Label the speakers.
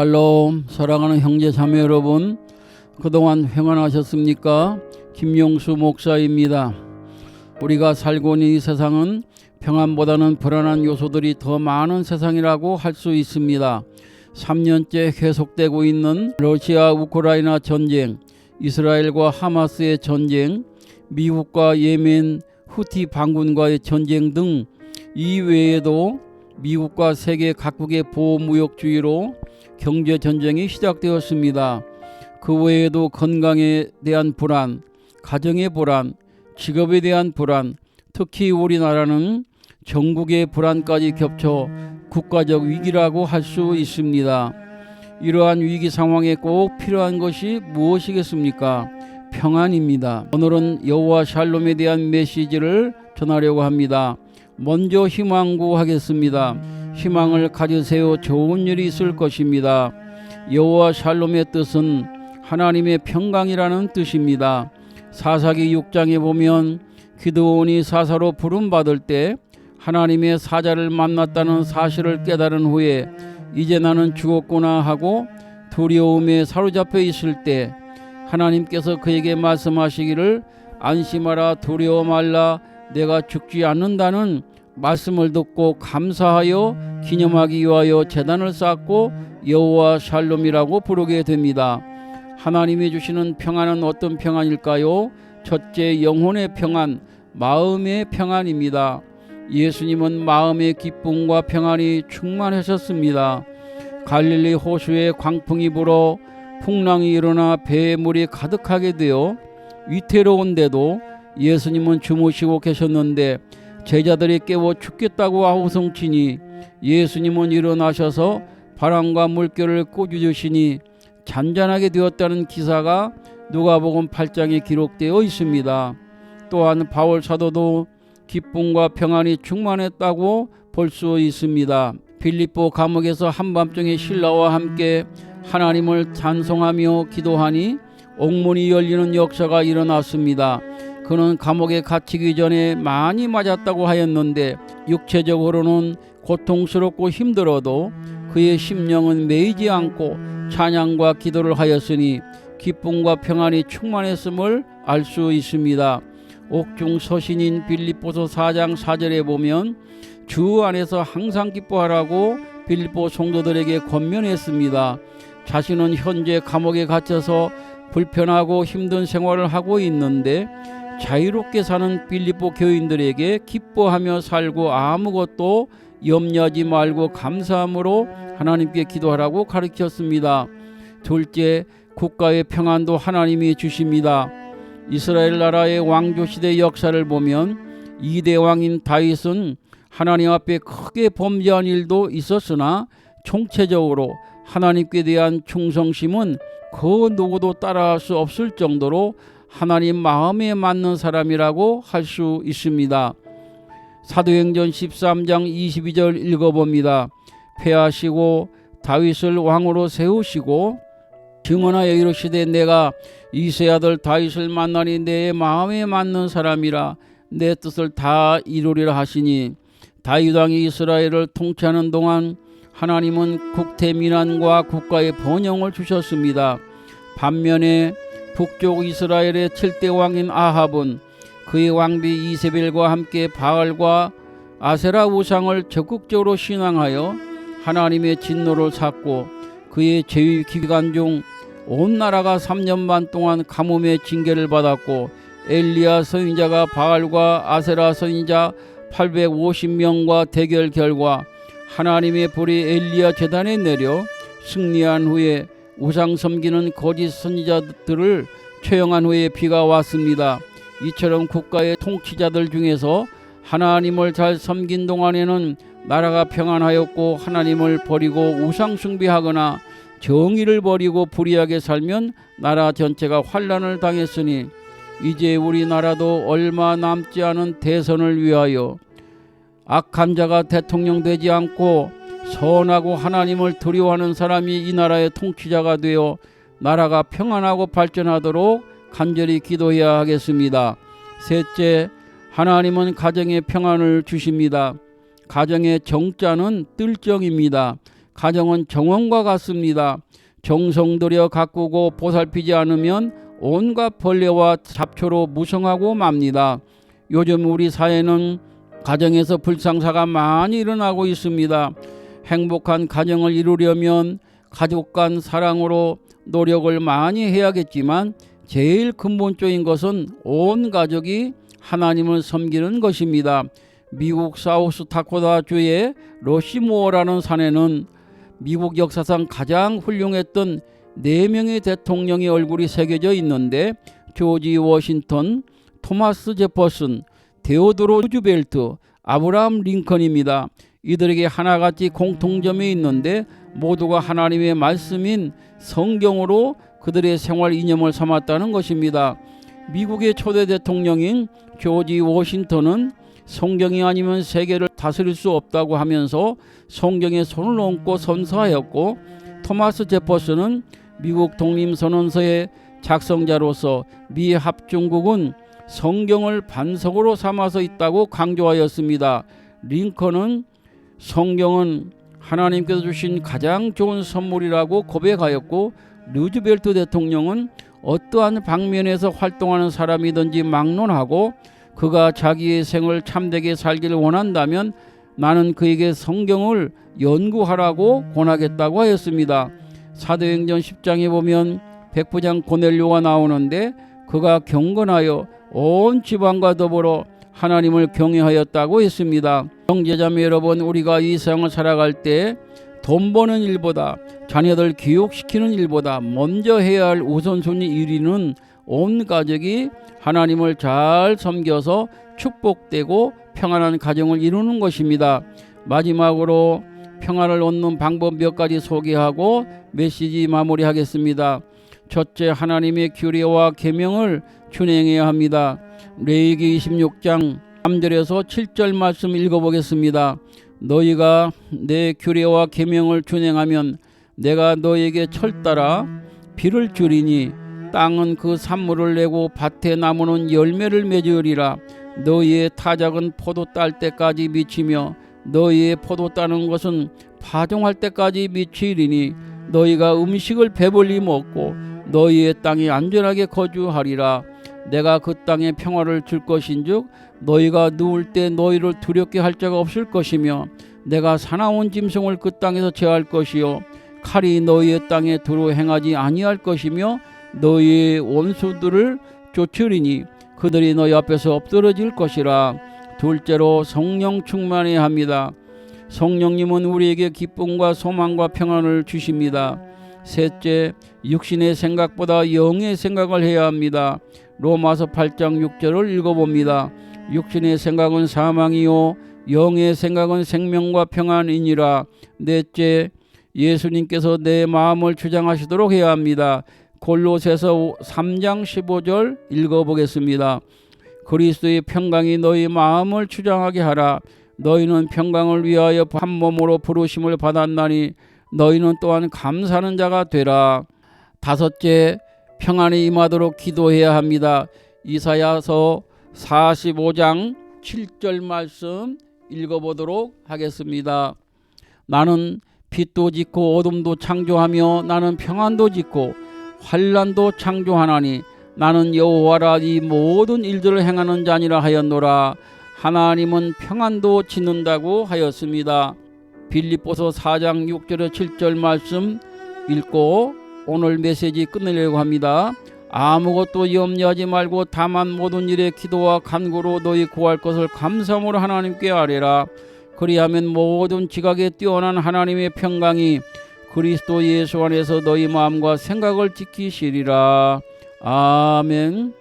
Speaker 1: 샬롬, 사랑하는 형제 자매 여러분, 그동안 평안하셨습니까? 김용수 목사입니다. 우리가 살고 있는 이 세상은 평안보다는 불안한 요소들이 더 많은 세상이라고 할 수 있습니다. 3년째 계속되고 있는 러시아 우크라이나 전쟁, 이스라엘과 하마스의 전쟁, 미국과 예멘 후티 반군과의 전쟁 등 이외에도 미국과 세계 각국의 보호무역주의로 경제전쟁이 시작되었습니다. 그 외에도 건강에 대한 불안, 가정의 불안, 직업에 대한 불안, 특히 우리나라는 전국의 불안까지 겹쳐 국가적 위기라고 할 수 있습니다. 이러한 위기 상황에 꼭 필요한 것이 무엇이겠습니까? 평안입니다. 오늘은 여호와 샬롬에 대한 메시지를 전하려고 합니다. 먼저 희망구하겠습니다. 희망을 가지세요. 좋은 일이 있을 것입니다. 여호와 샬롬의 뜻은 하나님의 평강이라는 뜻입니다. 사사기 6장에 보면 기드온이 사사로 부름받을 때 하나님의 사자를 만났다는 사실을 깨달은 후에 이제 나는 죽었구나 하고 두려움에 사로잡혀 있을 때 하나님께서 그에게 말씀하시기를 안심하라, 두려워 말라, 내가 죽지 않는다는 말씀을 듣고 감사하여 기념하기 위하여 제단을 쌓고 여호와 샬롬이라고 부르게 됩니다. 하나님이 주시는 평안은 어떤 평안일까요? 첫째, 영혼의 평안, 마음의 평안입니다. 예수님은 마음의 기쁨과 평안이 충만하셨습니다. 갈릴리 호수에 광풍이 불어 풍랑이 일어나 배에 물이 가득하게 되어 위태로운데도 예수님은 주무시고 계셨는데 제자들이 깨워 죽겠다고 아우성치니 예수님은 일어나셔서 바람과 물결을 꾸짖으시니 잔잔하게 되었다는 기사가 누가복음 8장에 기록되어 있습니다. 또한 바울 사도도 기쁨과 평안이 충만했다고 볼 수 있습니다. 빌립보 감옥에서 한밤중에 신라와 함께 하나님을 찬송하며 기도하니 옥문이 열리는 역사가 일어났습니다. 그는 감옥에 갇히기 전에 많이 맞았다고 하였는데 육체적으로는 고통스럽고 힘들어도 그의 심령은 매이지 않고 찬양과 기도를 하였으니 기쁨과 평안이 충만했음을 알 수 있습니다. 옥중 서신인 빌립보서 4장 4절에 보면 주 안에서 항상 기뻐하라고 빌립보 성도들에게 권면했습니다. 자신은 현재 감옥에 갇혀서 불편하고 힘든 생활을 하고 있는데 자유롭게 사는 빌립보 교인들에게 기뻐하며 살고 아무것도 염려하지 말고 감사함으로 하나님께 기도하라고 가르쳤습니다. 둘째, 국가의 평안도 하나님이 주십니다. 이스라엘 나라의 왕조시대 역사를 보면 2대 왕인 다윗은 하나님 앞에 크게 범죄한 일도 있었으나 총체적으로 하나님께 대한 충성심은 그 누구도 따라할 수 없을 정도로 하나님 마음에 맞는 사람이라고 할 수 있습니다. 사도행전 13장 22절 읽어봅니다. 패하시고 다윗을 왕으로 세우시고 증언하여 이르시되 내가 이새의 아들 다윗을 만나니 내 마음에 맞는 사람이라 내 뜻을 다 이루리라 하시니 다윗 왕이 이스라엘을 통치하는 동안 하나님은 국태민안과 국가의 번영을 주셨습니다. 반면에 북쪽 이스라엘의 7대 왕인 아합은 그의 왕비 이세벨과 함께 바알과 아세라 우상을 적극적으로 신앙하여 하나님의 진노를 샀고 그의 재위 기간 중 온 나라가 3년 반 동안 가뭄의 징계를 받았고 엘리야 선지자가 바알과 아세라 선지자 850명과 대결 결과 하나님의 불이 엘리야 제단에 내려 승리한 후에 우상 섬기는 거짓 선지자들을 처형한 후에 비가 왔습니다. 이처럼 국가의 통치자들 중에서 하나님을 잘 섬긴 동안에는 나라가 평안하였고 하나님을 버리고 우상 숭배하거나 정의를 버리고 불의하게 살면 나라 전체가 환난을 당했으니 이제 우리나라도 얼마 남지 않은 대선을 위하여 악한 자가 대통령 되지 않고 선하고 하나님을 두려워하는 사람이 이 나라의 통치자가 되어 나라가 평안하고 발전하도록 간절히 기도해야 하겠습니다. 셋째, 하나님은 가정에 평안을 주십니다. 가정의 정자는 뜰정입니다. 가정은 정원과 같습니다. 정성 들여 가꾸고 보살피지 않으면 온갖 벌레와 잡초로 무성하고 맙니다. 요즘 우리 사회는 가정에서 불상사가 많이 일어나고 있습니다. 행복한 가정을 이루려면 가족 간 사랑으로 노력을 많이 해야겠지만 제일 근본적인 것은 온 가족이 하나님을 섬기는 것입니다. 미국 사우스다코타주의 러시모어라는 산에는 미국 역사상 가장 훌륭했던 4명의 대통령의 얼굴이 새겨져 있는데 조지 워싱턴, 토마스 제퍼슨, 데오도로 루즈벨트, 아브라함 링컨입니다. 이들에게 하나같이 공통점이 있는데 모두가 하나님의 말씀인 성경으로 그들의 생활 이념을 삼았다는 것입니다. 미국의 초대 대통령인 조지 워싱턴은 성경이 아니면 세계를 다스릴 수 없다고 하면서 성경에 손을 얹고 선서하였고, 토마스 제퍼슨은 미국 독립선언서의 작성자로서 미 합중국은 성경을 반석으로 삼아서 있다고 강조하였습니다. 링컨은 성경은 하나님께서 주신 가장 좋은 선물이라고 고백하였고, 루즈벨트 대통령은 어떠한 방면에서 활동하는 사람이든지 막론하고 그가 자기의 생을 참되게 살기를 원한다면 나는 그에게 성경을 연구하라고 권하겠다고 하였습니다. 사도행전 10장에 보면 백부장 고넬료가 나오는데 그가 경건하여 온 지방과 더불어 하나님을 경외하였다고 했습니다. 형제자매 여러분, 우리가 이 세상을 살아갈 때 돈 버는 일보다, 자녀들 교육시키는 일보다 먼저 해야 할 우선순위 1위는 온 가족이 하나님을 잘 섬겨서 축복되고 평안한 가정을 이루는 것입니다. 마지막으로 평안을 얻는 방법 몇 가지 소개하고 메시지 마무리하겠습니다. 첫째, 하나님의 규례와 계명을 준행해야 합니다. 레위기 26장 3절에서 7절 말씀 읽어보겠습니다. 너희가 내 규례와 계명을 준행하면 내가 너희에게 철따라 비를 주리니 땅은 그 산물을 내고 밭에 나무는 열매를 맺으리라. 너희의 타작은 포도 딸 때까지 미치며 너희의 포도 따는 것은 파종할 때까지 미치리니 너희가 음식을 배불리 먹고 너희의 땅에 안전하게 거주하리라. 내가 그 땅에 평화를 줄 것인즉 너희가 누울 때 너희를 두렵게 할 자가 없을 것이며 내가 사나운 짐승을 그 땅에서 제할 것이요 칼이 너희의 땅에 두루 행하지 아니할 것이며 너희의 원수들을 쫓으리니 그들이 너희 앞에서 엎드러질 것이라. 둘째로 성령 충만해야 합니다. 성령님은 우리에게 기쁨과 소망과 평안을 주십니다. 셋째, 육신의 생각보다 영의 생각을 해야 합니다. 로마서 8장 6절을 읽어봅니다. 육신의 생각은 사망이요 영의 생각은 생명과 평안이니라. 넷째, 예수님께서 내 마음을 주장하시도록 해야 합니다. 골로새서 3장 15절 읽어보겠습니다. 그리스도의 평강이 너희 마음을 주장하게 하라. 너희는 평강을 위하여 한 몸으로 부르심을 받았나니 너희는 또한 감사하는 자가 되라. 다섯째, 평안이 임하도록 기도해야 합니다. 이사야서 45장 7절 말씀 읽어보도록 하겠습니다. 나는 빛도 짓고 어둠도 창조하며 나는 평안도 짓고 환난도 창조하나니 나는 여호와라. 이 모든 일들을 행하는 자니라 하였노라. 하나님은 평안도 짓는다고 하였습니다. 빌립보서 4장 6절에 7절 말씀 읽고 오늘 메시지 끝내려고 합니다. 아무것도 염려하지 말고 다만 모든 일에 기도와 간구로 너희 구할 것을 감사함으로 하나님께 아뢰라. 그리하면 모든 지각에 뛰어난 하나님의 평강이 그리스도 예수 안에서 너희 마음과 생각을 지키시리라. 아멘.